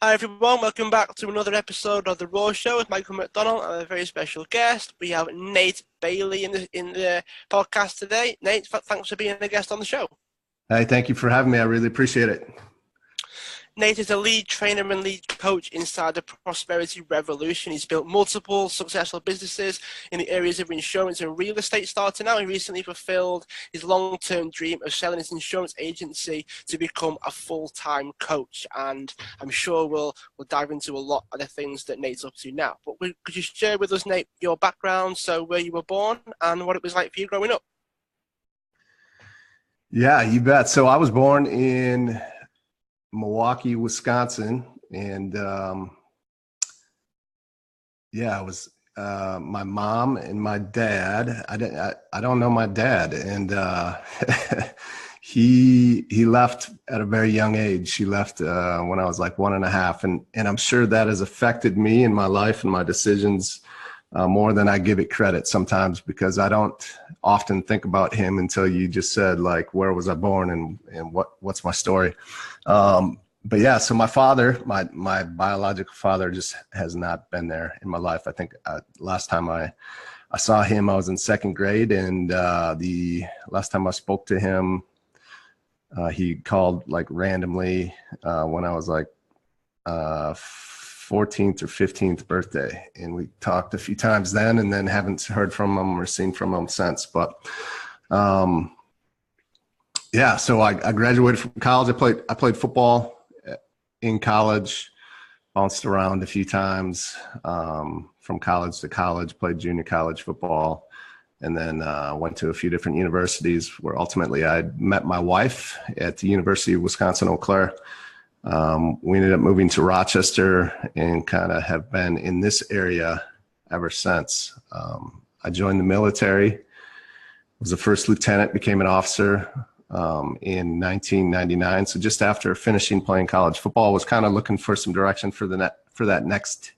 Hi everyone, welcome back to another episode of The Raw Show with Michael McDonald and a very special guest. We have Nate Bailey in the podcast today. Nate, thanks for being a guest on the show. Hey, thank you for having me. I really appreciate it. Nate is a lead trainer and lead coach inside the Prosperity Revolution. He's built multiple successful businesses in the areas of insurance and real estate starting out. He recently fulfilled his long-term dream of selling his insurance agency to become a full-time coach. And I'm sure we'll dive into a lot of the things that Nate's up to now. But could you share with us, Nate, your background, so where you were born and what it was like for you growing up? Yeah, you bet. So I was born in Milwaukee, Wisconsin, and it was my mom and my dad. I don't know my dad, and he left at a very young age. He left when I was like 1.5, and I'm sure that has affected me in my life and my decisions more than I give it credit sometimes, because I don't often think about him until you just said, like, where was I born and what's my story? But yeah, so my father, my biological father, just has not been there in my life. I think last time I saw him, I was in second grade, and the last time I spoke to him, he called like randomly when I was like 14th or 15th birthday, and we talked a few times then, and then haven't heard from him or seen from him since. But yeah, so I graduated from college. I played football in college, bounced around a few times from college to college, played junior college football, and then went to a few different universities where ultimately I met my wife at the University of Wisconsin-Eau Claire. We ended up moving to Rochester and kind of have been in this area ever since. I joined the military, was a first lieutenant, became an officer in 1999. So just after finishing playing college football, was kind of looking for some direction for that next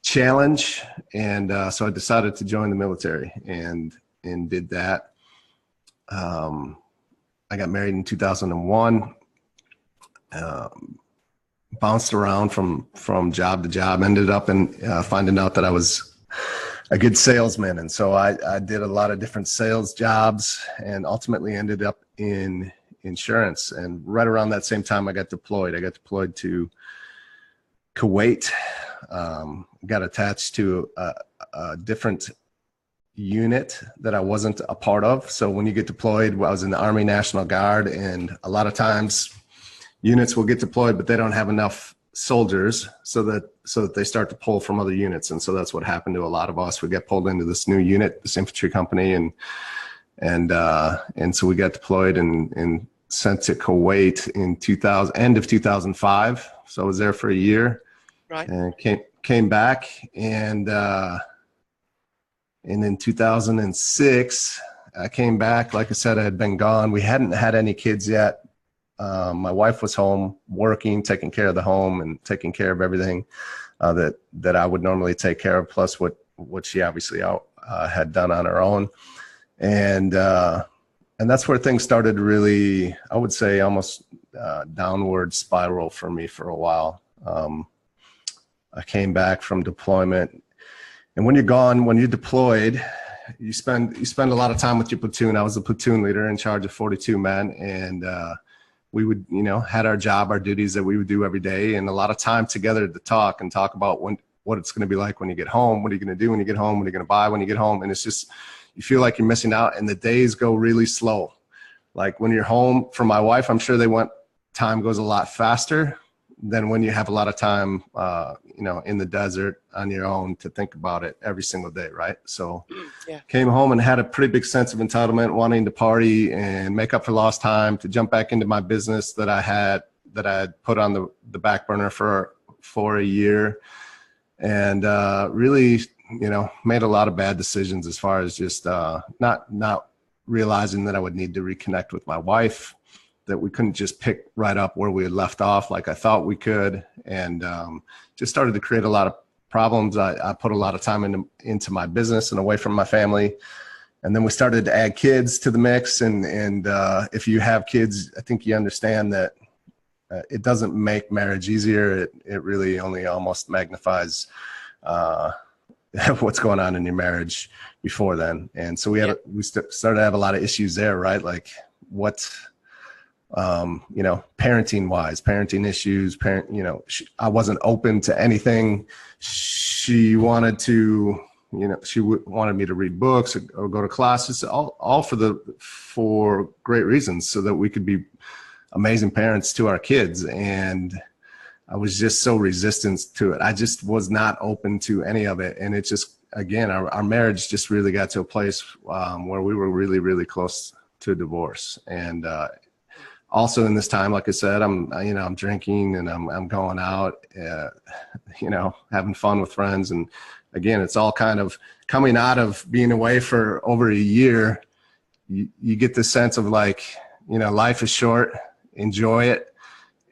challenge. And so I decided to join the military and did that. I got married in 2001. Bounced around from job to job, ended up in finding out that I was a good salesman. And so I did a lot of different sales jobs and ultimately ended up in insurance. And right around that same time I got deployed. I got deployed to Kuwait, got attached to a different unit that I wasn't a part of. So when you get deployed, I was in the Army National Guard, and a lot of times units will get deployed, but they don't have enough soldiers so that they start to pull from other units. And so that's what happened to a lot of us. We got pulled into this new unit, this infantry company, and so we got deployed and sent to Kuwait in end of 2005. So I was there for a year, right, and came back, and in 2006 I came back. Like I said, I had been gone. We hadn't had any kids yet. My wife was home working, taking care of the home and taking care of everything that I would normally take care of, plus what she obviously had done on her own. And that's where things started really, I would say, almost downward spiral for me for a while. I came back from deployment, and when you're gone, when you're deployed, you spend a lot of time with your platoon. I was the platoon leader in charge of 42 men, and we would, had our job, our duties that we would do every day, and a lot of time together to talk about what it's going to be like when you get home. What are you going to do when you get home? What are you going to buy when you get home? And it's just, you feel like you're missing out, and the days go really slow. Like when you're home, for my wife, I'm sure time goes a lot faster than when you have a lot of time, in the desert on your own to think about it every single day, right? So yeah. Came home and had a pretty big sense of entitlement, wanting to party and make up for lost time, to jump back into my business that I had put on the back burner for a year, and really, made a lot of bad decisions as far as just not realizing that I would need to reconnect with my wife, that we couldn't just pick right up where we had left off like I thought we could, and just started to create a lot of problems. I put a lot of time into my business and away from my family. And then we started to add kids to the mix. And if you have kids, I think you understand that it doesn't make marriage easier. It really only almost magnifies what's going on in your marriage before then. And so we started to have a lot of issues there, right? Like what, parenting issues, I wasn't open to anything. She wanted to, wanted me to read books or go to classes, all for great reasons, so that we could be amazing parents to our kids. And I was just so resistant to it. I just was not open to any of it. And it just, again, our marriage just really got to a place where we were really, really close to a divorce. And also in this time, like I said, I'm drinking and I'm going out, having fun with friends. And again, it's all kind of coming out of being away for over a year. You get this sense of like, life is short, enjoy it.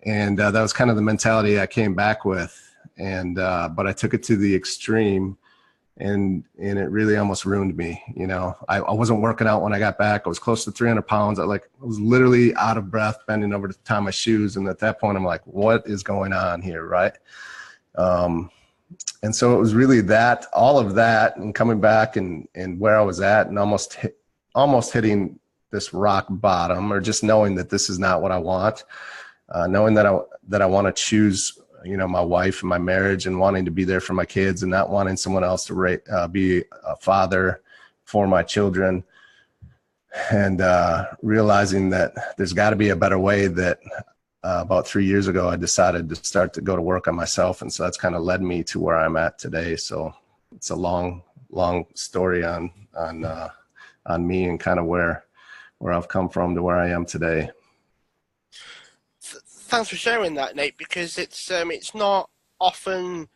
And that was kind of the mentality I came back with. And but I took it to the extreme, and it really almost ruined me. I wasn't working out when I got back. I was close to 300 pounds. I was literally out of breath, bending over to tie my shoes. And at that point, I'm like, what is going on here, right? And so it was really all of that, and coming back and where I was at, and almost hitting this rock bottom, or just knowing that this is not what I want. Knowing that I want to choose, my wife and my marriage, and wanting to be there for my kids, and not wanting someone else to be a father for my children, and realizing that there's got to be a better way. That about 3 years ago, I decided to start to go to work on myself, and so that's kind of led me to where I'm at today. So it's a long story on me, and kind of where I've come from to where I am today. Thanks for sharing that, Nate, because it's not often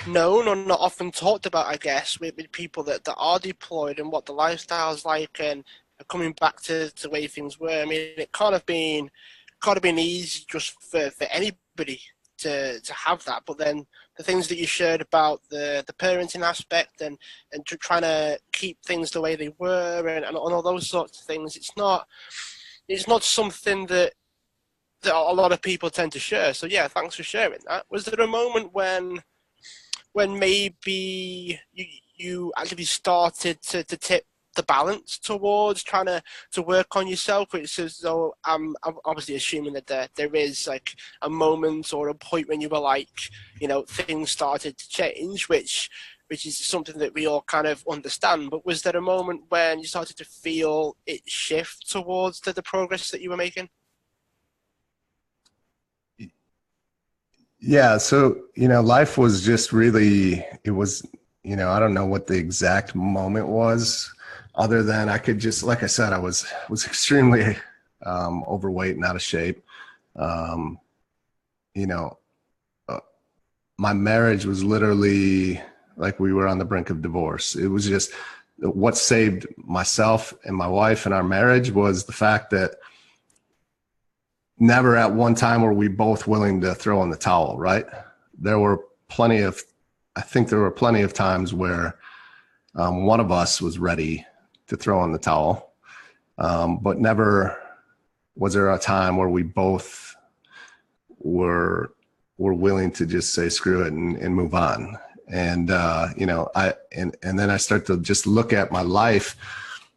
known or not often talked about, I guess, with people that are deployed, and what the lifestyle's like, and coming back to the way things were. I mean, it can't have been easy just for anybody to have that. But then the things that you shared about the parenting aspect, and trying to keep things the way they were, and all those sorts of things, it's not something that a lot of people tend to share. So yeah, thanks for sharing that. Was there a moment when maybe you actually started to tip the balance towards trying to work on yourself? It's as though I'm obviously assuming that there is like a moment or a point when you were like, things started to change, which is something that we all kind of understand. But was there a moment when you started to feel it shift towards the progress that you were making? Yeah. So, life was just really, it was, I don't know what the exact moment was, other than I could just, like I said, I was extremely overweight and out of shape. My marriage was literally like we were on the brink of divorce. It was just what saved myself and my wife and our marriage was the fact that never at one time were we both willing to throw in the towel, right? There were plenty of times where one of us was ready to throw in the towel, but never was there a time where we both were willing to just say screw it and move on. And and then I start to just look at my life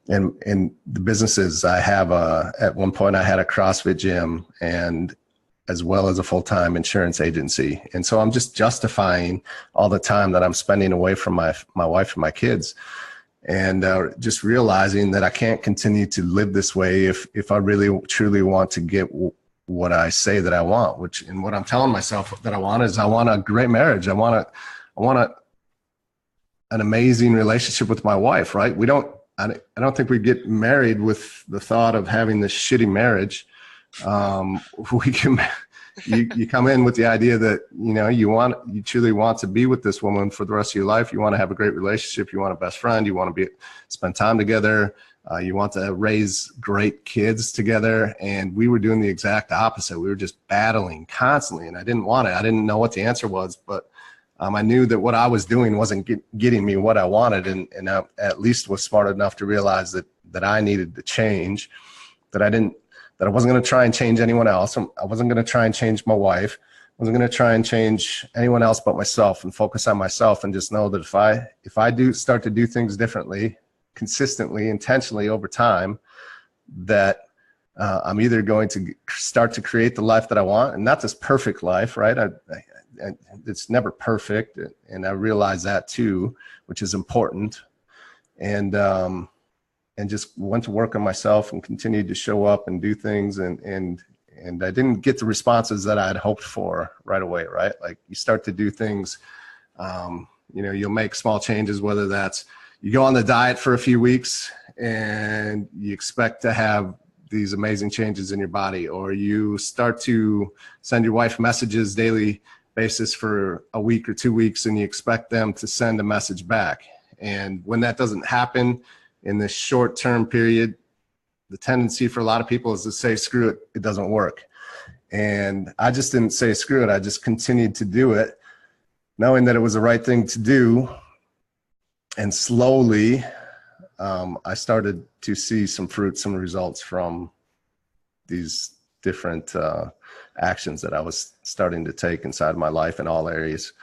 and the businesses I have. At one point I had a CrossFit gym, and as well as a full-time insurance agency. And so I'm just justifying all the time that I'm spending away from my wife and my kids, and just realizing that I can't continue to live this way if I really truly want to get what I say that I want, and what I'm telling myself that I want is I want a great marriage. I want an amazing relationship with my wife, right? I don't think we get married with the thought of having this shitty marriage. You come in with the idea that, you truly want to be with this woman for the rest of your life. You want to have a great relationship. You want a best friend. You want to spend time together. You want to raise great kids together. And we were doing the exact opposite. We were just battling constantly, and I didn't want it. I didn't know what the answer was, but I knew that what I was doing wasn't getting me what I wanted, and I at least was smart enough to realize that I needed to change, that I didn't that I wasn't going to try and change anyone else. I wasn't going to try and change my wife. I wasn't going to try and change anyone else but myself, and focus on myself, and just know that if I do start to do things differently, consistently, intentionally over time, that I'm either going to start to create the life that I want, and not this perfect life, right? It's never perfect, and I realize that too, which is important. And just went to work on myself and continued to show up and do things, and I didn't get the responses that I had hoped for right away, right? Like, you start to do things, you'll make small changes, whether that's you go on the diet for a few weeks and you expect to have these amazing changes in your body, or you start to send your wife messages daily basis for a week or 2 weeks and you expect them to send a message back. And when that doesn't happen in this short-term period, the tendency for a lot of people is to say, screw it, it doesn't work. And I just didn't say screw it. I just continued to do it, knowing that it was the right thing to do. And slowly, I started to see some fruit, some results from these different actions that I was starting to take inside of my life in all areas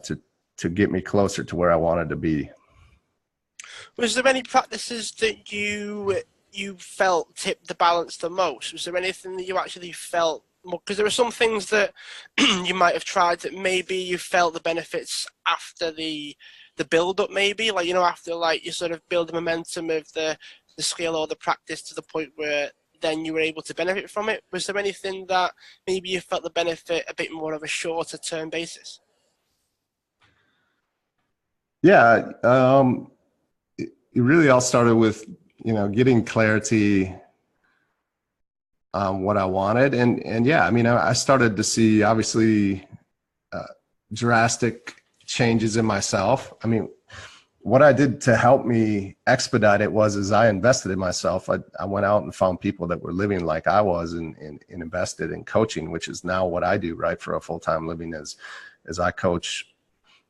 to get me closer to where I wanted to be. Was there any practices that you felt tipped the balance the most? Was there anything that you actually felt more? Because there were some things that you might have tried that maybe you felt the benefits after the build up, maybe, like, after, like, you sort of build the momentum of the skill or the practice to the point where then you were able to benefit from it. Was there anything that maybe you felt the benefit a bit more of a shorter term basis? Yeah, it really all started with, getting clarity on what I wanted. And yeah, I started to see, obviously, drastic changes in myself. What I did to help me expedite it was I invested in myself. I went out and found people that were living like I was, and invested in coaching, which is now what I do, right, for a full-time living, as I coach,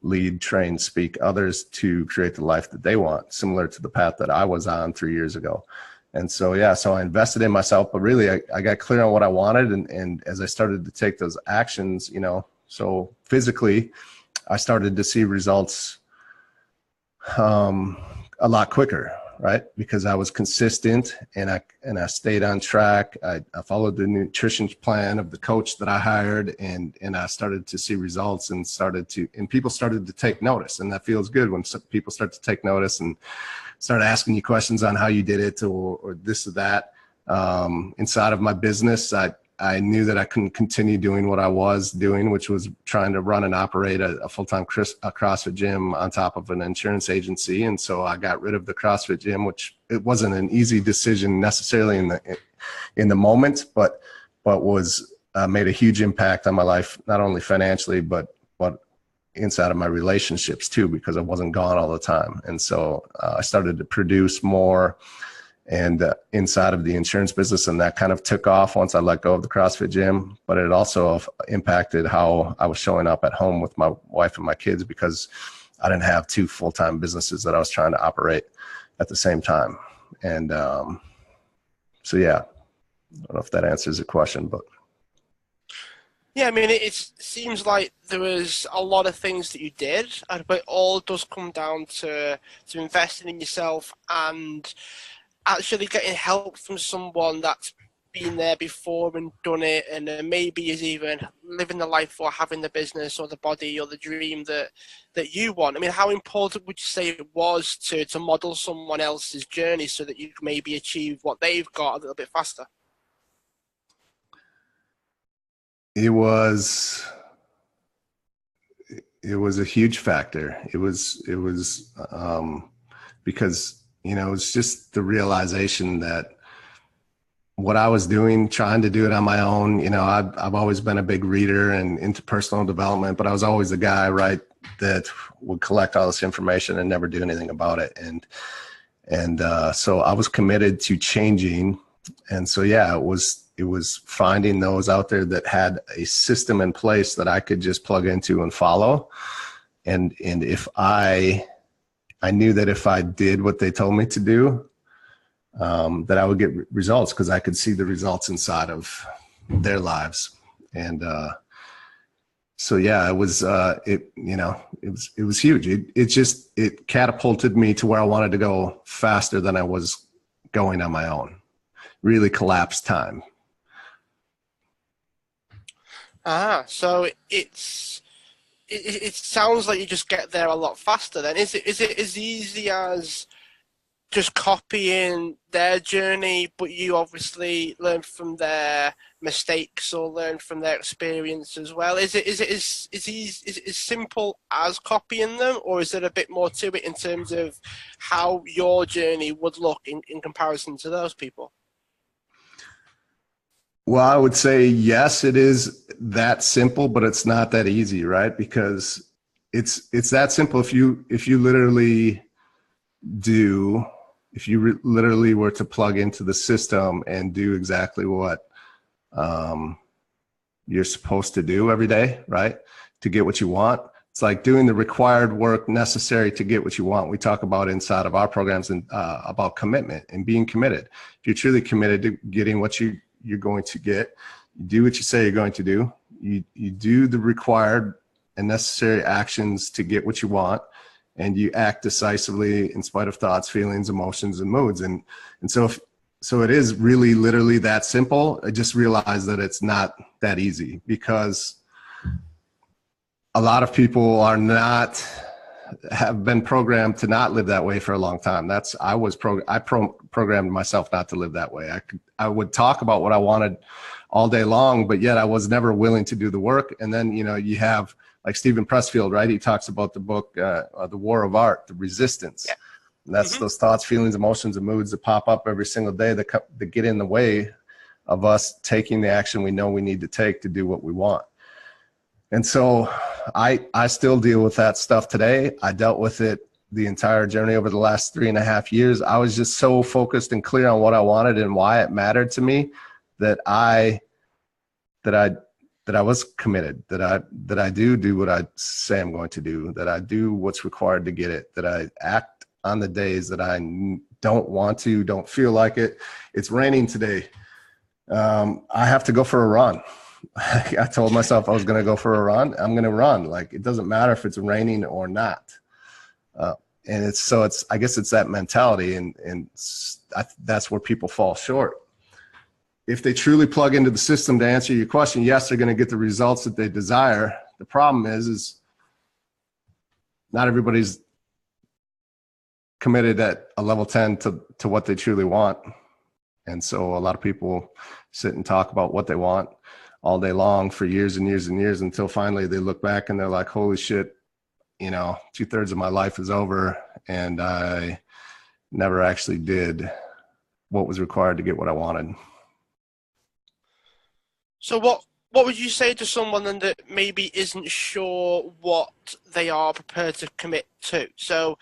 lead, train, speak others to create the life that they want, similar to the path that I was on 3 years ago. And so, yeah, so I invested in myself, but really I got clear on what I wanted. And as I started to take those actions, so physically, I started to see results a lot quicker, right? Because I was consistent and I stayed on track. I followed the nutrition plan of the coach that I hired, and I started to see results, and people started to take notice. And that feels good when people start to take notice and start asking you questions on how you did it, or this or that. Inside of my business, I knew that I couldn't continue doing what I was doing, which was trying to run and operate a full-time CrossFit gym on top of an insurance agency. And so I got rid of the CrossFit gym, which it wasn't an easy decision necessarily in the moment, but was made a huge impact on my life, not only financially, but inside of my relationships too, because I wasn't gone all the time. And so I started to produce more and inside of the insurance business, and that kind of took off once I let go of the CrossFit gym. But it also impacted how I was showing up at home with my wife and my kids, because I didn't have two full-time businesses that I was trying to operate at the same time. And so, yeah, I don't know if that answers the question, but. Yeah, it seems like there was a lot of things that you did, but it all does come down to investing in yourself and actually getting help from someone that's been there before and done it, and maybe is even living the life or having the business or the body or the dream that you want. How important would you say it was to model someone else's journey so that you can maybe achieve what they've got a little bit faster? It was a huge factor. It was because, it's just the realization that what I was doing, trying to do it on my own, I've always been a big reader and into personal development, but I was always the guy, right, that would collect all this information and never do anything about it. And so I was committed to changing. And so, yeah, it was finding those out there that had a system in place that I could just plug into and follow. And if I knew that if I did what they told me to do, that I would get results because I could see the results inside of their lives. And so yeah, it was it was huge. It catapulted me to where I wanted to go faster than I was going on my own. Really collapsed time. So it sounds like you just get there a lot faster then. Is it as easy as just copying their journey, but you obviously learn from their mistakes or learn from their experience as well? Is it as simple as copying them, or is there a bit more to it in terms of how your journey would look in comparison to those people? Well, I would say yes, it is that simple, but it's not that easy, right? Because it's that simple if you literally do. If you literally were to plug into the system and do exactly what you're supposed to do every day, right, to get what you want, it's like doing the required work necessary to get what you want. We talk about inside of our programs and about commitment and being committed. If you're truly committed to getting what you're going to get, you do what you say you're going to do. You do the required and necessary actions to get what you want, and you act decisively in spite of thoughts, feelings, emotions, and moods. And so it is really literally that simple. I just realized that it's not that easy because a lot of people have been programmed to not live that way for a long time. I programmed myself not to live that way. I would talk about what I wanted all day long, but yet I was never willing to do the work. And then, you have like Stephen Pressfield, right? He talks about the book, The War of Art, the resistance. Yeah. And that's those thoughts, feelings, emotions, and moods that pop up every single day that get in the way of us taking the action we know we need to take to do what we want. And so I still deal with that stuff today. I dealt with it the entire journey over the last 3.5 years. I was just so focused and clear on what I wanted and why it mattered to me that I was committed, that I do what I say I'm going to do, that I do what's required to get it, that I act on the days that I don't want to, don't feel like it. It's raining today. I have to go for a run. I told myself I was going to go for a run. I'm going to run. Like, it doesn't matter if it's raining or not. And I guess it's that mentality, and that's where people fall short. If they truly plug into the system to answer your question, yes, they're going to get the results that they desire. The problem is not everybody's committed at a level 10 to what they truly want. And so a lot of people sit and talk about what they want all day long for years and years and years until finally they look back and they're like, holy shit, 2/3 of my life is over and I never actually did what was required to get what I wanted. So what would you say to someone then that maybe isn't sure what they are prepared to commit to? So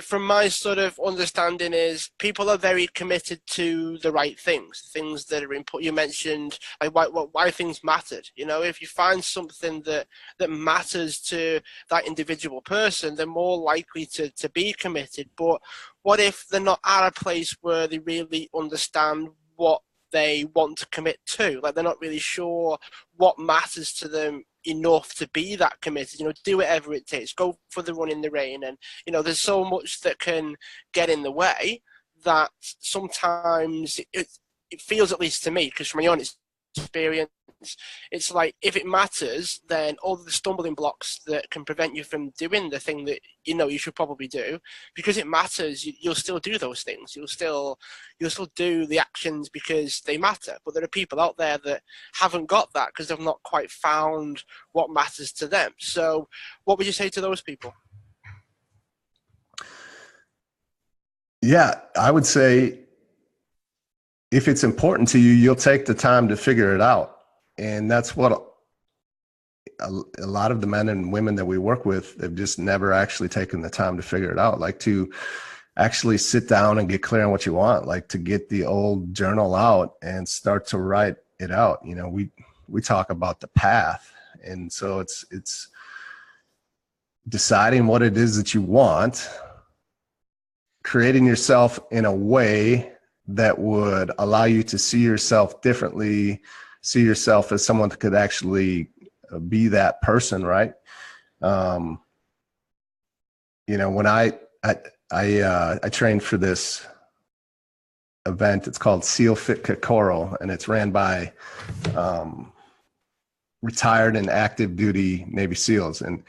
from my sort of understanding is people are very committed to the right things that are important. You mentioned like why things mattered. If you find something that matters to that individual person, they're more likely to be committed. But what if they're not at a place where they really understand what they want to commit to? Like, they're not really sure what matters to them enough to be that committed. Do whatever it takes, go for the run in the rain, and there's so much that can get in the way that sometimes it feels, at least to me, because from my own experience, it's like if it matters, then all the stumbling blocks that can prevent you from doing the thing that you should probably do, because it matters, you'll still do those things. You'll still do the actions because they matter. But there are people out there that haven't got that because they've not quite found what matters to them. So what would you say to those people? Yeah, I would say if it's important to you, you'll take the time to figure it out. And that's what a lot of the men and women that we work with, they've just never actually taken the time to figure it out. Like, to actually sit down and get clear on what you want, like to get the old journal out and start to write it out. We talk about the path. And so it's deciding what it is that you want, creating yourself in a way that would allow you to see yourself differently, see yourself as someone that could actually be that person, right? When I trained for this event, it's called SEAL Fit Kokoro, and it's ran by retired and active duty Navy SEALs, and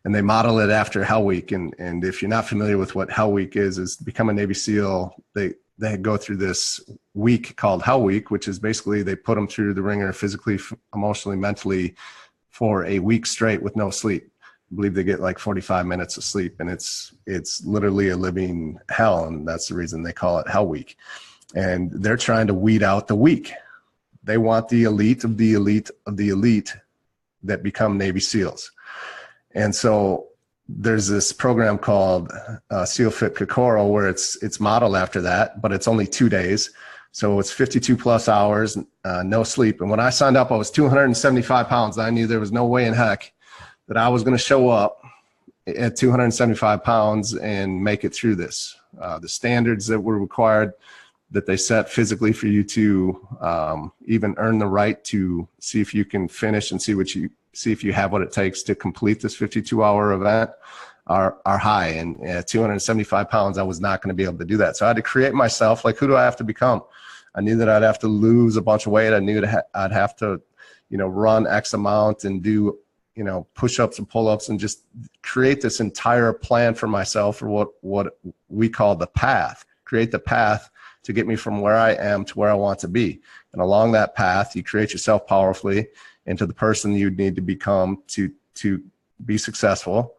they model it after Hell Week. And if you're not familiar with what Hell Week is to become a Navy SEAL, they go through this week called Hell Week, which is basically they put them through the ringer physically, emotionally, mentally for a week straight with no sleep. I believe they get like 45 minutes of sleep, and it's literally a living hell. And that's the reason they call it Hell Week. And they're trying to weed out the weak. They want the elite of the elite of the elite that become Navy SEALs. And so there's this program called SEAL Fit Kokoro where it's modeled after that, but it's only 2 days. So it's 52 plus hours, no sleep. And when I signed up, I was 275 pounds. I knew there was no way in heck that I was going to show up at 275 pounds and make it through this. The standards that were required that they set physically for you to even earn the right to see if you can finish and see if you have what it takes to complete this 52-hour event are high. And at 275 pounds, I was not going to be able to do that. So I had to create myself, like, who do I have to become? I knew that I'd have to lose a bunch of weight. I knew that I'd have to, run X amount and do, push-ups and pull-ups, and just create this entire plan for myself for what we call the path. Create the path to get me from where I am to where I want to be. And along that path, you create yourself powerfully into the person you need to become to be successful.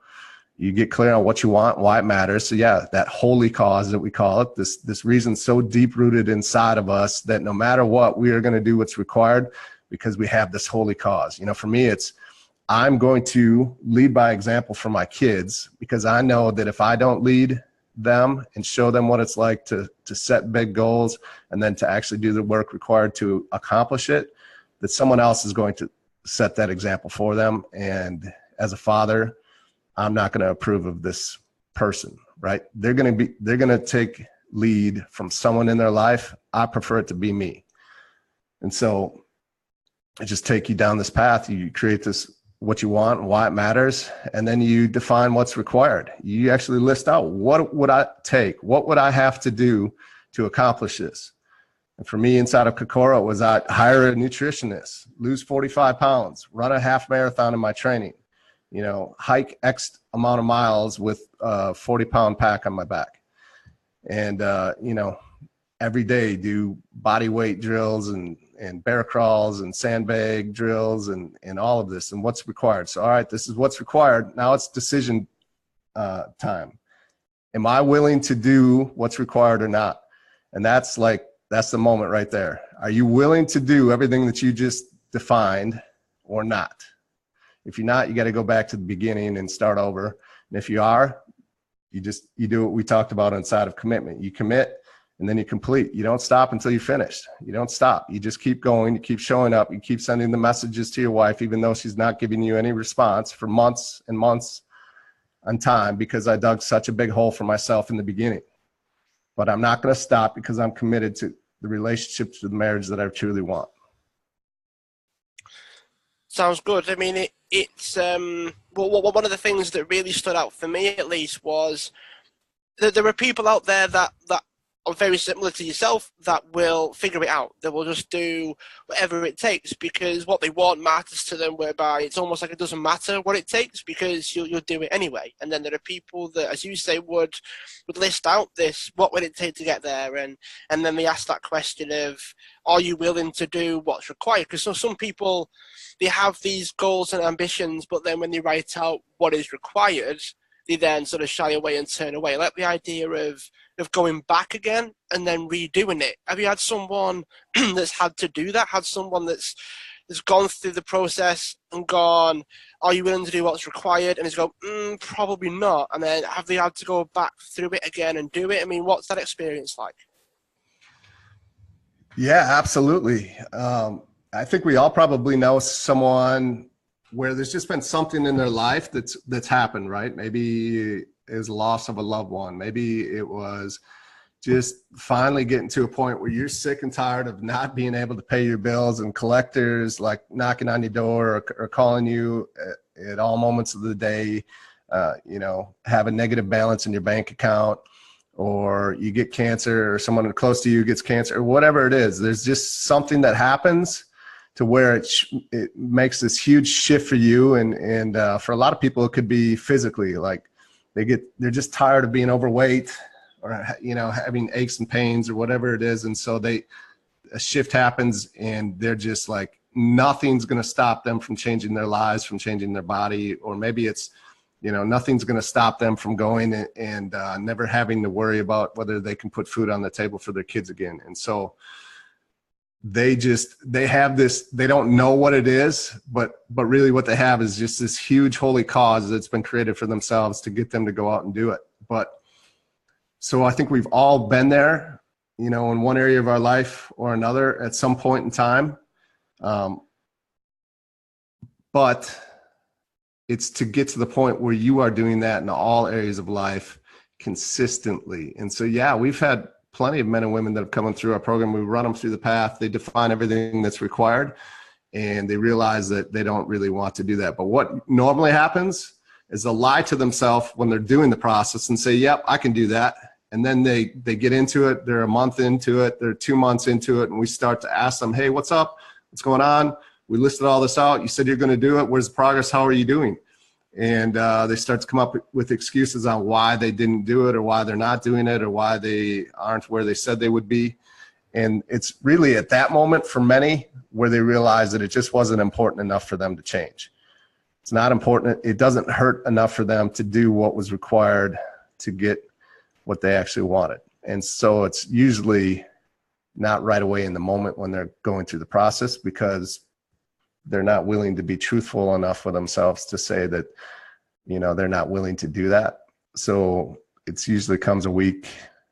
You get clear on what you want, why it matters. So yeah, that holy cause that we call it, this reason so deep rooted inside of us that no matter what, we are going to do what's required because we have this holy cause. For me, I'm going to lead by example for my kids, because I know that if I don't lead them and show them what it's like to set big goals and then to actually do the work required to accomplish it, that someone else is going to set that example for them. And as a father, I'm not going to approve of this person, right? They're going to take lead from someone in their life. I prefer it to be me. And so I just take you down this path. You create this, what you want and why it matters. And then you define what's required. You actually list out, what would I take? What would I have to do to accomplish this? And for me, inside of Kokoro, was I hire a nutritionist, lose 45 pounds, run a half marathon in my training, hike X amount of miles with a 40-pound pack on my back. And, every day do body weight drills and bear crawls and sandbag drills and all of this and what's required. So, all right, this is what's required. Now it's decision time. Am I willing to do what's required or not? And that's the moment right there. Are you willing to do everything that you just defined or not? If you're not, you got to go back to the beginning and start over. And if you are, you do what we talked about inside of commitment. You commit and then you complete. You don't stop until you're finished. You don't stop. You just keep going. You keep showing up. You keep sending the messages to your wife, even though she's not giving you any response for months and months on time, because I dug such a big hole for myself in the beginning. But I'm not going to stop because I'm committed to the relationships, to the marriage that I truly want. Sounds good. I mean, it's one of the things that really stood out for me, at least, was that there are people out there that are very similar to yourself that will figure it out. They will just do whatever it takes because what they want matters to them, whereby it's almost like it doesn't matter what it takes because you'll do it anyway. And then there are people that, as you say, would list out this, what would it take to get there? And then they ask that question of, are you willing to do what's required? Because some people, they have these goals and ambitions, but then when they write out what is required, they then sort of shy away and turn away. Like the idea of going back again and then redoing it. Have you had someone that's had to do that? Had someone that's gone through the process and gone, are you willing to do what's required? And has gone, probably not. And then have they had to go back through it again and do it? I mean, what's that experience like? Yeah, absolutely. I think we all probably know someone where there's just been something in their life that's happened, right? Maybe it was loss of a loved one. Maybe it was just finally getting to a point where you're sick and tired of not being able to pay your bills and collectors like knocking on your door or calling you at all moments of the day, have a negative balance in your bank account, or you get cancer, or someone close to you gets cancer, or whatever it is. There's just something that happens to where it makes this huge shift for you. And for a lot of people, it could be physically, like they're just tired of being overweight, or, having aches and pains or whatever it is. And so a shift happens, and they're just like, nothing's going to stop them from changing their lives, from changing their body. Or maybe it's, nothing's going to stop them from going and never having to worry about whether they can put food on the table for their kids again. And so they have this, they don't know what it is, but really what they have is just this huge holy cause that's been created for themselves to get them to go out and do it. So I think we've all been there, in one area of our life or another at some point in time. But it's to get to the point where you are doing that in all areas of life consistently. And so, yeah, we've had plenty of men and women that have come through our program. We run them through the path. They define everything that's required, and they realize that they don't really want to do that. But what normally happens is they'll lie to themselves when they're doing the process and say, yep, I can do that. And then they get into it. They're a month into it. They're 2 months into it. And we start to ask them, hey, what's up? What's going on? We listed all this out. You said you're going to do it. Where's the progress? How are you doing? And they start to come up with excuses on why they didn't do it, or why they're not doing it, or why they aren't where they said they would be. And it's really at that moment for many where they realize that it just wasn't important enough for them to change. It's not important. It doesn't hurt enough for them to do what was required to get what they actually wanted. And so it's usually not right away in the moment when they're going through the process, because they're not willing to be truthful enough with themselves to say that, they're not willing to do that. So it's usually comes a week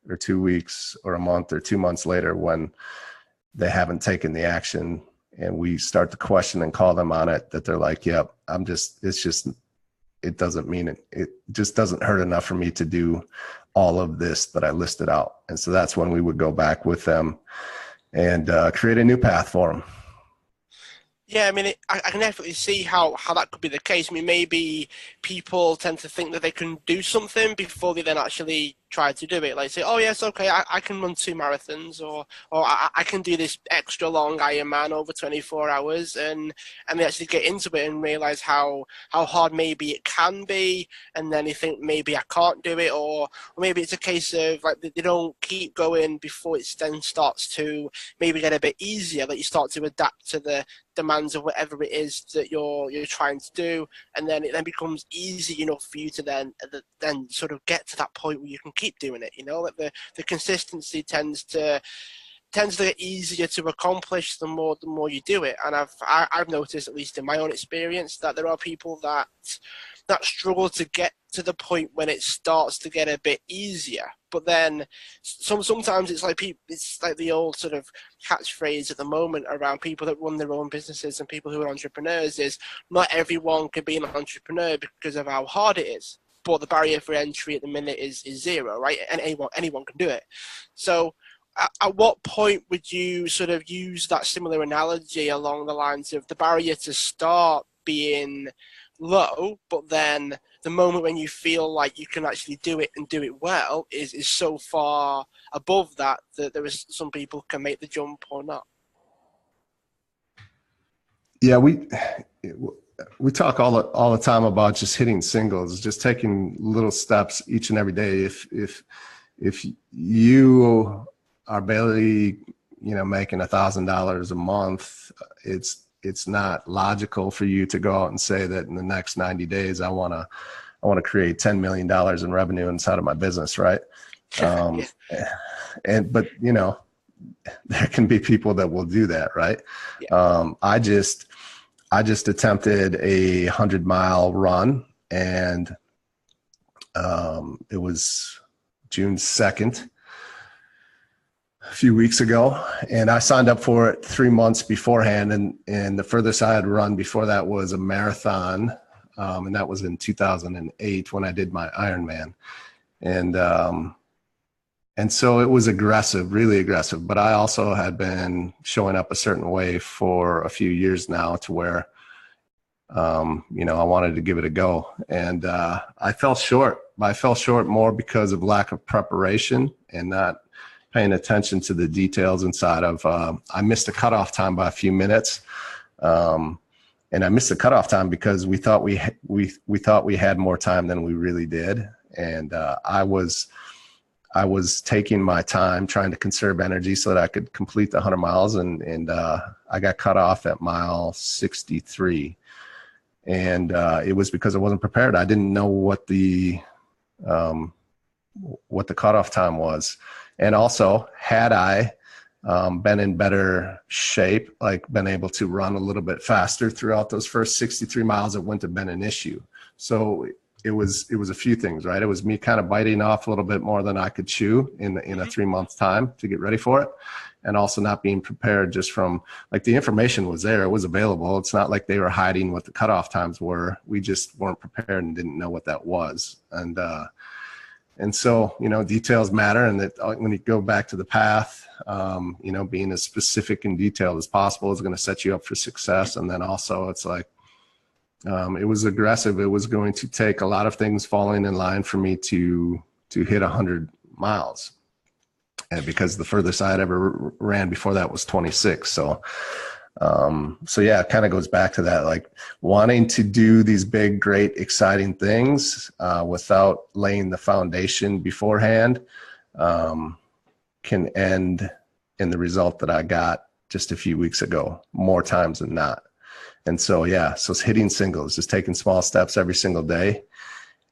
or 2 weeks or a month or 2 months later when they haven't taken the action, and we start to question and call them on it, that they're like, yep, it doesn't mean it. It just doesn't hurt enough for me to do all of this that I listed out. And so that's when we would go back with them and create a new path for them. Yeah, I mean, I can definitely see how that could be the case. I mean, maybe people tend to think that they can do something before they then actually try to do it. Like say, oh yes, okay, I can run 2 marathons, or I can do this extra long Ironman over 24 hours, and they actually get into it and realize how hard maybe it can be, and then they think maybe I can't do it, or maybe it's a case of like they don't keep going before it then starts to maybe get a bit easier, that you start to adapt to the demands of whatever it is that you're trying to do, and then it then becomes easy enough for you to then sort of get to that point where you can keep doing it. Like the consistency tends to get easier to accomplish the more you do it. And I've noticed, at least in my own experience, that there are people that struggle to get to the point when it starts to get a bit easier. But then sometimes it's like the old sort of catchphrase at the moment around people that run their own businesses and people who are entrepreneurs is, not everyone can be an entrepreneur because of how hard it is. But the barrier for entry at the minute is zero, right? And anyone can do it. So at what point would you sort of use that similar analogy along the lines of the barrier to start being low, but then the moment when you feel like you can actually do it and do it well is so far above that there is some people can make the jump or not? Yeah, we talk all the time about just hitting singles, just taking little steps each and every day. If you are barely, making $1,000 a month, it's not logical for you to go out and say that in the next 90 days, I want to create $10 million in revenue inside of my business. Right. But there can be people that will do that. Right. Yeah. I just attempted a 100-mile run, and it was June 2nd, a few weeks ago, and I signed up for it 3 months beforehand. And the furthest I had run before that was a marathon. And that was in 2008 when I did my Ironman. And And so it was aggressive, really aggressive. But I also had been showing up a certain way for a few years now to where, I wanted to give it a go. And I fell short. I fell short more because of lack of preparation and not paying attention to the details inside of, I missed a cutoff time by a few minutes. And I missed the cutoff time because we thought we thought we had more time than we really did. And I was taking my time trying to conserve energy so that I could complete the 100 miles. And I got cut off at mile 63. And it was because I wasn't prepared. I didn't know what the cutoff time was. And also, had I been in better shape, like been able to run a little bit faster throughout those first 63 miles, it wouldn't have been an issue. So it was a few things, right? It was me kind of biting off a little bit more than I could chew in a 3 month time to get ready for it. And also not being prepared just from, like, the information was there, it was available. It's not like they were hiding what the cutoff times were. We just weren't prepared and didn't know what that was. And so, details matter. And that when you go back to the path, being as specific and detailed as possible is going to set you up for success. And then also it's like, it was aggressive. It was going to take a lot of things falling in line for me to hit 100 miles. And because the furthest I had ever ran before that was 26. So yeah, it kind of goes back to that, like wanting to do these big, great, exciting things without laying the foundation beforehand can end in the result that I got just a few weeks ago, more times than not. And so, yeah, so it's hitting singles, just taking small steps every single day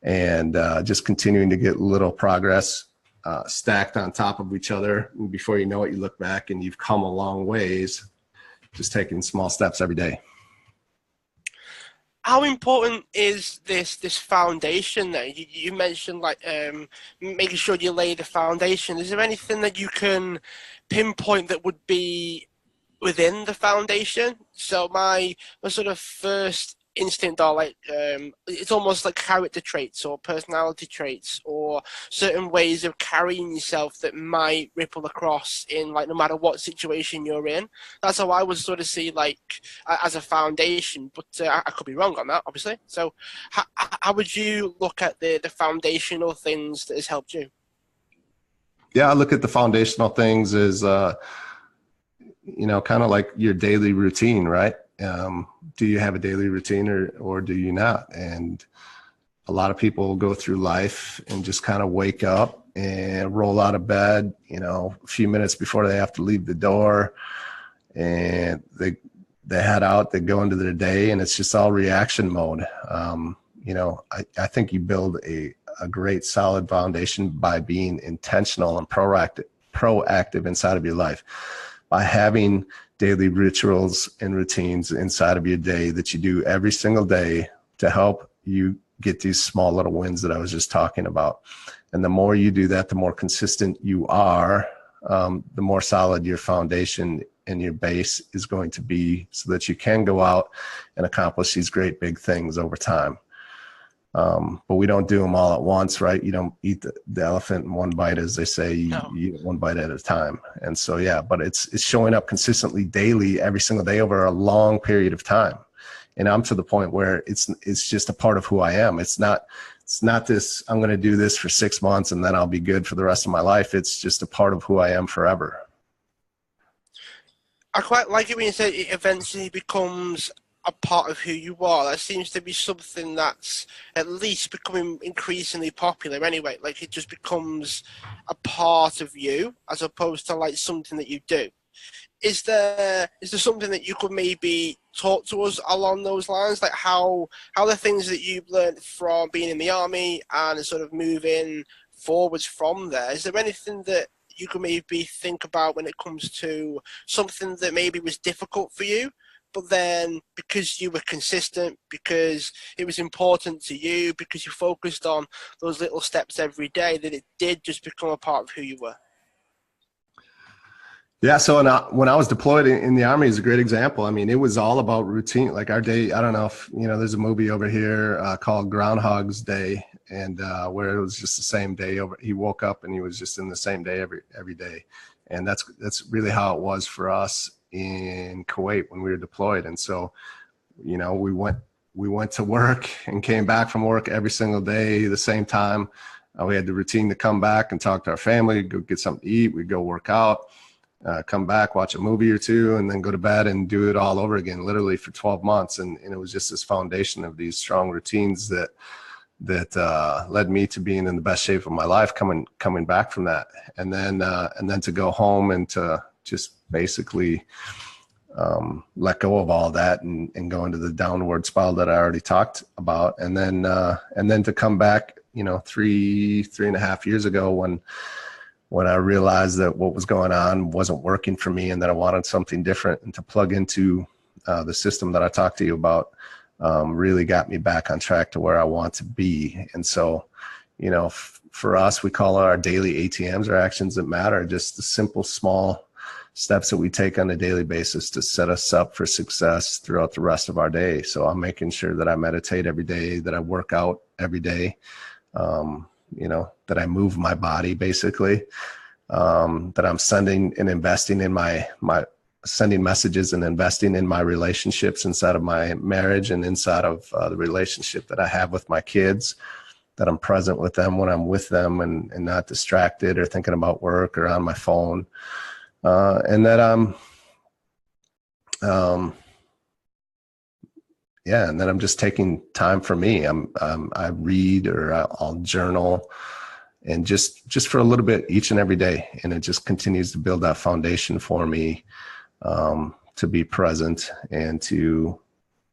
and just continuing to get little progress stacked on top of each other. And before you know it, you look back and you've come a long ways, just taking small steps every day. How important is this foundation there? You mentioned making sure you lay the foundation. Is there anything that you can pinpoint that would be within the foundation? So my sort of first instinct are it's almost like character traits or personality traits or certain ways of carrying yourself that might ripple across in no matter what situation you're in. That's how I would sort of see as a foundation, but I could be wrong on that, obviously. So how would you look at the foundational things that has helped you? Yeah, I look at the foundational things as kind of like your daily routine, right? Do you have a daily routine or do you not? And a lot of people go through life and just kind of wake up and roll out of bed, a few minutes before they have to leave the door, and they head out, they go into their day, and it's just all reaction mode. I think you build a great solid foundation by being intentional and proactive inside of your life, by having daily rituals and routines inside of your day that you do every single day to help you get these small little wins that I was just talking about. And the more you do that, the more consistent you are, the more solid your foundation and your base is going to be, so that you can go out and accomplish these great big things over time. But we don't do them all at once, right? You don't eat the elephant in one bite, as they say. You eat it one bite at a time. And so, yeah, but it's showing up consistently daily, every single day over a long period of time. And I'm to the point where it's just a part of who I am. It's not this, I'm going to do this for 6 months and then I'll be good for the rest of my life. It's just a part of who I am forever. I quite like it when you say it eventually becomes a part of who you are. That seems to be something that's at least becoming increasingly popular anyway. Like, it just becomes a part of you as opposed to something that you do. Is there something that you could maybe talk to us along those lines? Like how the things that you've learned from being in the army and sort of moving forwards from there, is there anything that you could maybe think about when it comes to something that maybe was difficult for you, but then because you were consistent, because it was important to you, because you focused on those little steps every day, that it did just become a part of who you were? Yeah. So when I was deployed in the Army is a great example. I mean, it was all about routine. Like our day, I don't know if, there's a movie over here called Groundhog's Day, and where it was just the same day over. He woke up and he was just in the same day every day. And that's really how it was for us in Kuwait when we were deployed. And so, we went to work and came back from work every single day, the same time. We had the routine to come back and talk to our family, go get something to eat. We'd go work out. Come back, watch a movie or two, and then go to bed and do it all over again, literally for 12 months. And it was just this foundation of these strong routines that led me to being in the best shape of my life coming back from that. And then to go home and to just basically let go of all that and go into the downward spiral that I already talked about. And then to come back, 3.5 years ago when I realized that what was going on wasn't working for me and that I wanted something different, and to plug into the system that I talked to you about really got me back on track to where I want to be. And so, for us, we call our daily ATMs, or actions that matter, just the simple, small steps that we take on a daily basis to set us up for success throughout the rest of our day. So I'm making sure that I meditate every day, that I work out every day, that I move my body basically, that I'm sending and investing in my sending messages and investing in my relationships inside of my marriage and inside of the relationship that I have with my kids, that I'm present with them when I'm with them and not distracted or thinking about work or on my phone. And that and then I'm just taking time for me. I read, or I'll journal, and just for a little bit each and every day. And it just continues to build that foundation for me, to be present and to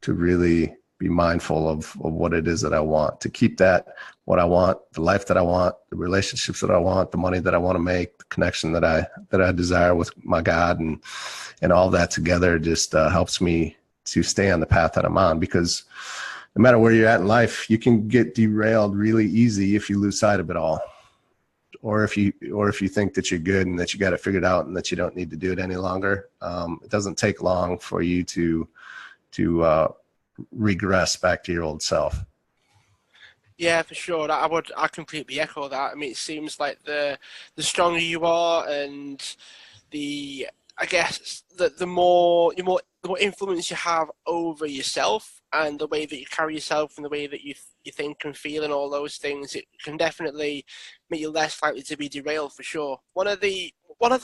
really be mindful of what it is that I want, to keep that, what I want, the life that I want, the relationships that I want, the money that I want to make, the connection that I desire with my God, and all that together just helps me to stay on the path that I'm on. Because no matter where you're at in life, you can get derailed really easy if you lose sight of it all. Or if you think that you're good and that you got it figured out and that you don't need to do it any longer. It doesn't take long for you to regress back to your old self. Yeah, for sure. I completely echo that. I mean, it seems like the stronger you are, and I guess the more influence you have over yourself and the way that you carry yourself and the way that you think and feel and all those things, it can definitely make you less likely to be derailed, for sure. One of the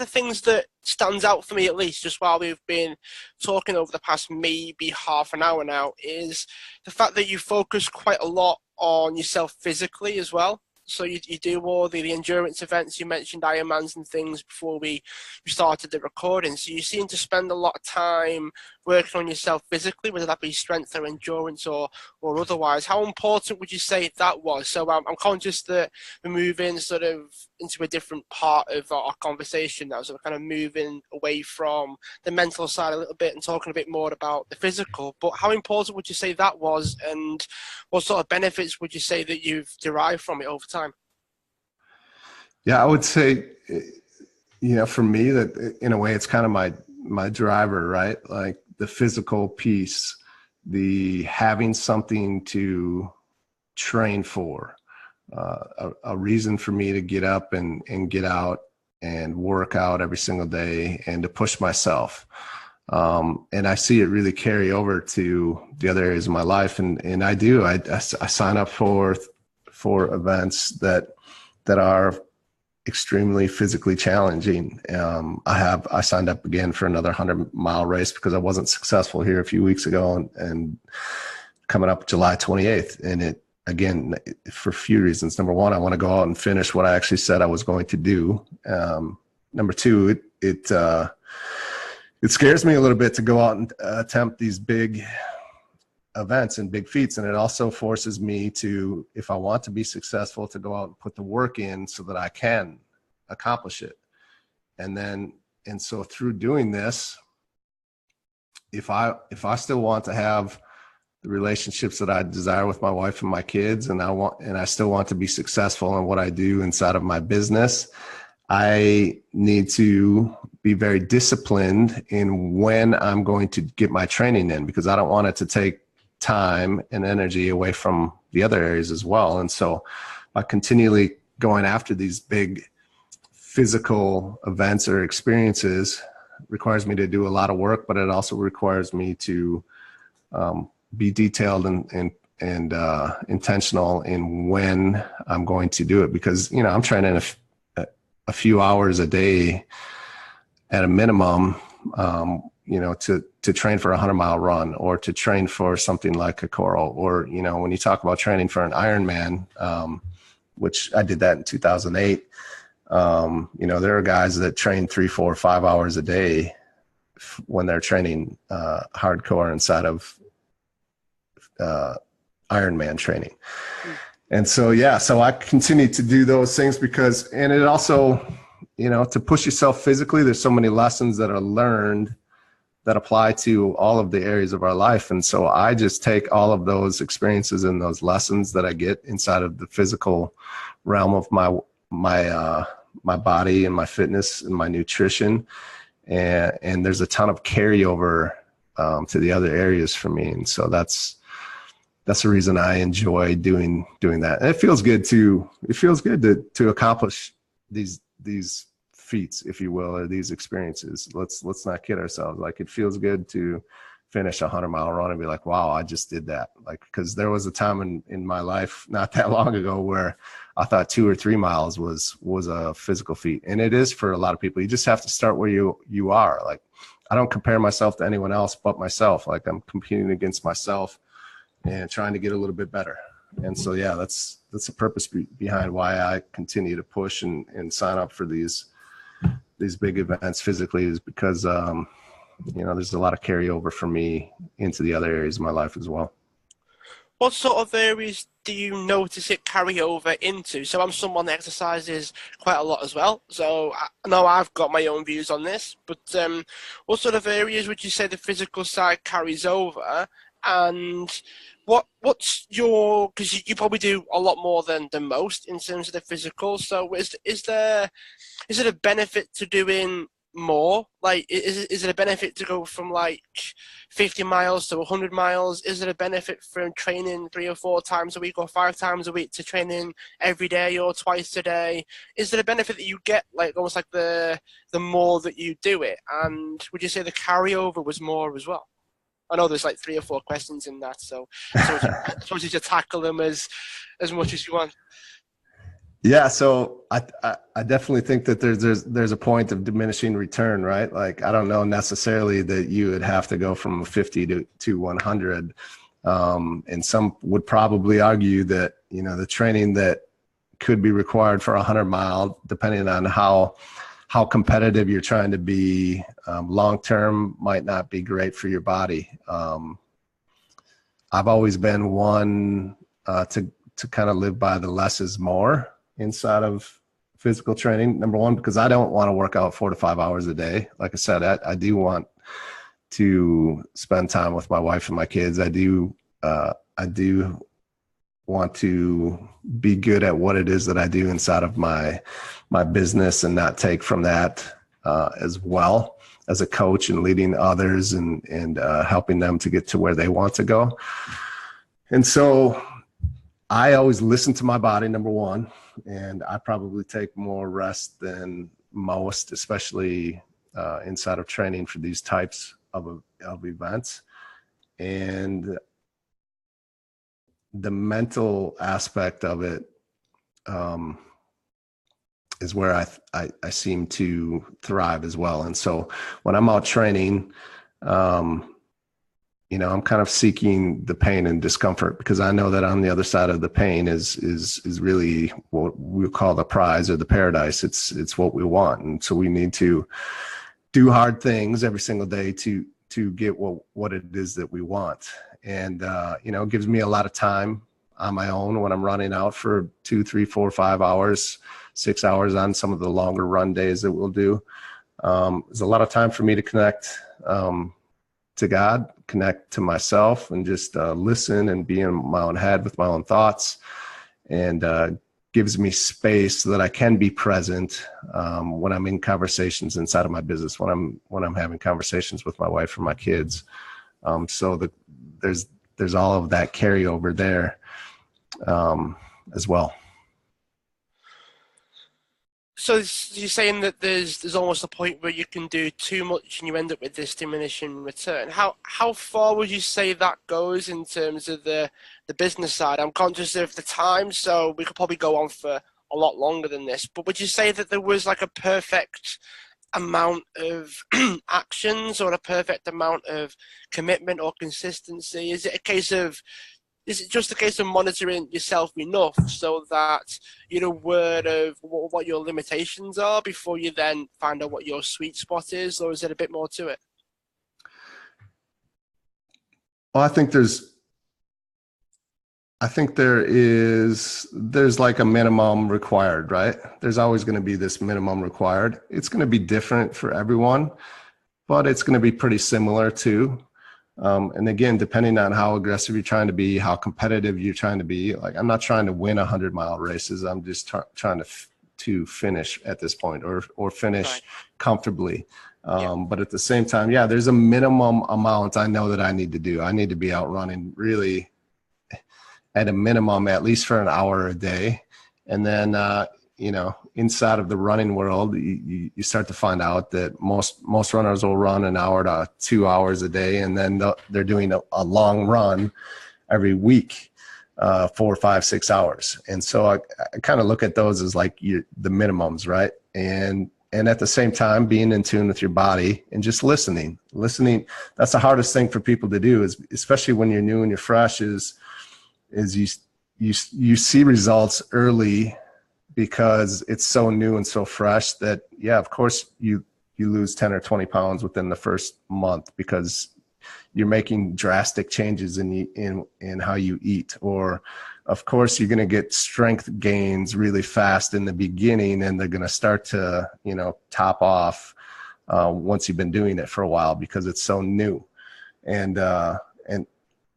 things that stands out for me, at least, just while we've been talking over the past maybe half an hour now, is the fact that you focus quite a lot on yourself physically as well. So you do all the endurance events. You mentioned Ironmans and things before we started the recording. So you seem to spend a lot of time working on yourself physically, whether that be strength or endurance or otherwise. How important would you say that was? So I'm conscious that we're moving sort of into a different part of our conversation now. So we're kind of moving away from the mental side a little bit and talking a bit more about the physical. But how important would you say that was, and what sort of benefits would you say that you've derived from it over time? Yeah, I would say, for me, that in a way, it's kind of my driver, right? Like the physical piece, the having something to train for, a reason for me to get up and get out and work out every single day and to push myself. And I see it really carry over to the other areas of my life. And I do, I sign up for events that are extremely physically challenging. I signed up again for another 100-mile race because I wasn't successful here a few weeks ago, and coming up July 28th. And it, again, for a few reasons. Number one, I want to go out and finish what I actually said I was going to do. Number two, it scares me a little bit to go out and attempt these big events and big feats. And it also forces me to, if I want to be successful, to go out and put the work in so that I can accomplish it. And so through doing this, if I still want to have the relationships that I desire with my wife and my kids, and I still want to be successful in what I do inside of my business, I need to be very disciplined in when I'm going to get my training in, because I don't want it to take time and energy away from the other areas as well. And so by continually going after these big physical events or experiences requires me to do a lot of work, but it also requires me to be detailed and intentional in when I'm going to do it, because, you know, I'm training a few hours a day at a minimum, you know, to train for a 100-mile run, or to train for something like a Coral, or, you know, when you talk about training for an Ironman, which I did that in 2008, you know, there are guys that train 3, 4, 5 hours a day when they're training hardcore inside of Ironman training. And so, yeah, so I continue to do those things because, and it also, you know, to push yourself physically, there's so many lessons that are learned that apply to all of the areas of our life. And so I just take all of those experiences and those lessons that I get inside of the physical realm of my body and my fitness and my nutrition. And there's a ton of carryover to the other areas for me. And so that's the reason I enjoy doing that. And it feels good to accomplish these feats, if you will, or these experiences. Let's not kid ourselves. Like, it feels good to finish a 100-mile run and be like, wow, I just did that. Like, because there was a time in my life not that long ago where I thought 2 or 3 miles was a physical feat. And it is for a lot of people. You just have to start where you are. Like, I don't compare myself to anyone else but myself. Like, I'm competing against myself and trying to get a little bit better. And so, yeah, that's the purpose behind why I continue to push and sign up for these big events physically, is because, you know, there's a lot of carryover for me into the other areas of my life as well. What sort of areas do you notice it carry over into? So I'm someone that exercises quite a lot as well. So I know I've got my own views on this, but what sort of areas would you say the physical side carries over? And what's your, because you probably do a lot more than most in terms of the physical. So is it a benefit to doing more? Like, is it a benefit to go from like 50 miles to 100 miles? Is it a benefit from training 3 or 4 times a week or 5 times a week to training every day or twice a day? Is there a benefit that you get, like almost like the more that you do it? And would you say the carryover was more as well? I know there's like 3 or 4 questions in that, so I suppose you should tackle them as much as you want. Yeah, so I definitely think that there's a point of diminishing return, right? Like, I don't know necessarily that you would have to go from 50 to 100. And some would probably argue that, you know, the training that could be required for 100-mile, depending on how competitive you're trying to be, long-term might not be great for your body. I've always been one to kind of live by the less is more inside of physical training. Number one, because I don't want to work out 4 to 5 hours a day. Like I said, I do want to spend time with my wife and my kids. I do want to be good at what it is that I do inside of my business, and not take from that as well as a coach and leading others and helping them to get to where they want to go. And so I always listen to my body, number one, and I probably take more rest than most, especially inside of training for these types of events. And the mental aspect of it is where I seem to thrive as well. And so when I'm out training, you know, I'm kind of seeking the pain and discomfort, because I know that on the other side of the pain is really what we call the prize or the paradise. It's what we want. And so we need to do hard things every single day to get what it is that we want. And, you know, it gives me a lot of time on my own when I'm running out for 2, 3, 4, 5 hours, 6 hours on some of the longer run days that we'll do. There's a lot of time for me to connect to God, connect to myself, and just listen and be in my own head with my own thoughts, and gives me space so that I can be present when I'm in conversations inside of my business, when I'm having conversations with my wife or my kids. So there's all of that carryover there as well. So you're saying that there's almost a point where you can do too much and you end up with this diminishing return. How far would you say that goes in terms of the business side? I'm conscious of the time, so we could probably go on for a lot longer than this. But would you say that there was like a perfect amount of actions or a perfect amount of commitment or consistency? Is it just a case of monitoring yourself enough so that you're aware of what your limitations are before you then find out what your sweet spot is, or is it a bit more to it? Well, there's like a minimum required, right? There's always going to be this minimum required. It's going to be different for everyone, but it's going to be pretty similar too. And again, depending on how aggressive you're trying to be, how competitive you're trying to be, like I'm not trying to win 100-mile races. I'm just trying to finish at this point or finish Right. comfortably. But at the same time, yeah, there's a minimum amount I know that I need to do. I need to be out running really at a minimum, at least for an hour a day. And then, inside of the running world, you start to find out that most runners will run an hour to 2 hours a day. And then they're doing a long run every week, 4, 5, 6 hours. And so I kind of look at those as like the minimums, right? And at the same time, being in tune with your body and just listening, that's the hardest thing for people to do, is especially when you're new and you're fresh, is you see results early because it's so new and so fresh that, yeah, of course you lose 10 or 20 pounds within the first month because you're making drastic changes in how you eat. Or of course you're going to get strength gains really fast in the beginning, and they're going to start to, top off once you've been doing it for a while because it's so new.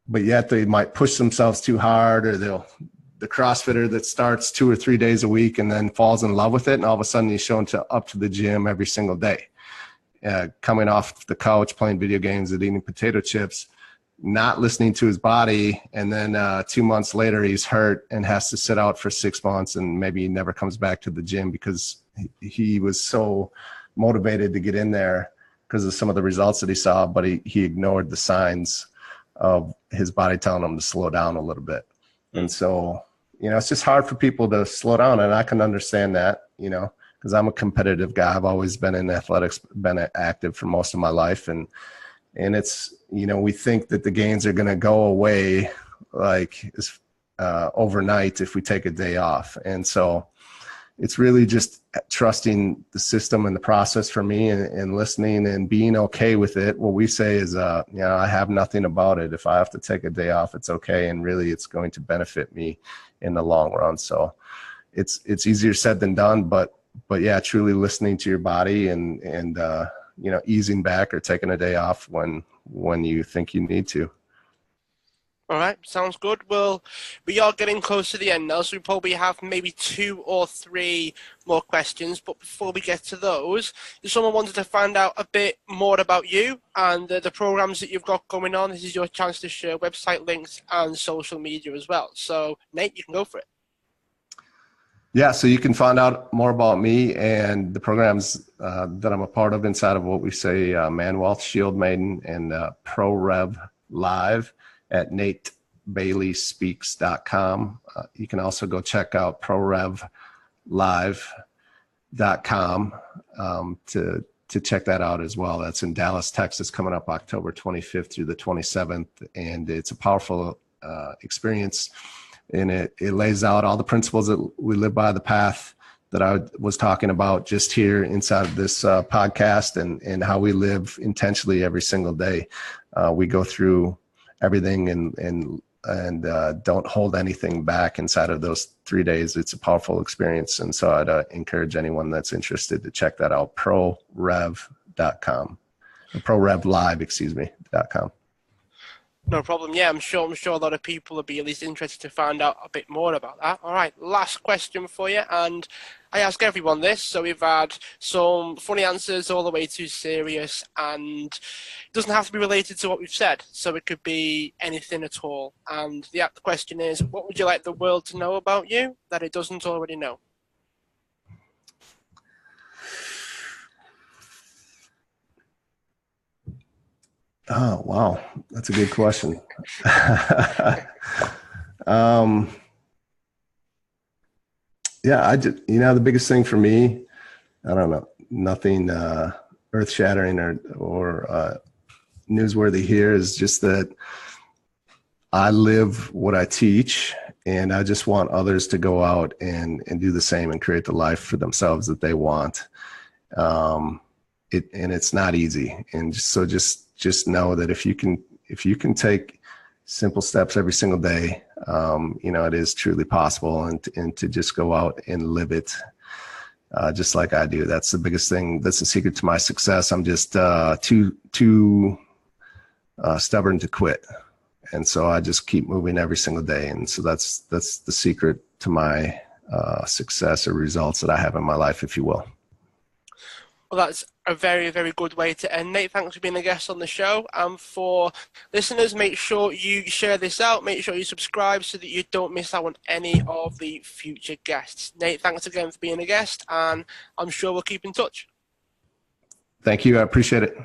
But yet they might push themselves too hard, or the CrossFitter that starts 2 or 3 days a week and then falls in love with it, and all of a sudden he's showing up to the gym every single day, coming off the couch playing video games and eating potato chips, not listening to his body, and then 2 months later he's hurt and has to sit out for 6 months, and maybe he never comes back to the gym because he was so motivated to get in there because of some of the results that he saw, but he ignored the signs of his body telling him to slow down a little bit. And so, it's just hard for people to slow down, and I can understand that, because I'm a competitive guy. I've always been in athletics, been active for most of my life. And it's, we think that the gains are going to go away like overnight if we take a day off. And so it's really just trusting the system and the process for me, and listening and being okay with it. What we say is, I have nothing about it. If I have to take a day off, it's okay. And really it's going to benefit me in the long run. So it's easier said than done, but yeah, truly listening to your body and easing back or taking a day off when you think you need to. All right, sounds good. Well, we are getting close to the end now, so we probably have maybe 2 or 3 more questions. But before we get to those, if someone wanted to find out a bit more about you and the programs that you've got going on, this is your chance to share website links and social media as well. So, Nate, you can go for it. Yeah, so you can find out more about me and the programs that I'm a part of inside of what we say Man Wealth, Shield Maiden, and Pro Rev Live at NateBaileySpeaks.com. You can also go check out ProRevLive.com to check that out as well. That's in Dallas, Texas, coming up October 25th through the 27th. And it's a powerful experience. And it lays out all the principles that we live by, the path that I was talking about just here inside of this podcast, and how we live intentionally every single day. We go through everything and don't hold anything back inside of those 3 days. It's a powerful experience. And so I'd encourage anyone that's interested to check that out, ProRev.com, ProRevLive.com. No problem. Yeah, I'm sure a lot of people will be at least interested to find out a bit more about that. All right, last question for you, and I ask everyone this, so we've had some funny answers all the way to serious, and it doesn't have to be related to what we've said, so it could be anything at all. And the question is, what would you like the world to know about you that it doesn't already know? Oh, wow. That's a good question. um, yeah, the biggest thing for me, I don't know, nothing earth shattering or newsworthy here, is just that I live what I teach, and I just want others to go out and do the same and create the life for themselves that they want. And it's not easy. And so just know that if you can take simple steps every single day, it is truly possible, and to just go out and live it, just like I do. That's the biggest thing. That's the secret to my success. I'm just too stubborn to quit. And so I just keep moving every single day. And so that's the secret to my success or results that I have in my life, if you will. Well, that's a very, very good way to end. Nate, thanks for being a guest on the show. And for listeners, make sure you share this out. Make sure you subscribe so that you don't miss out on any of the future guests. Nate, thanks again for being a guest, and I'm sure we'll keep in touch. Thank you. I appreciate it.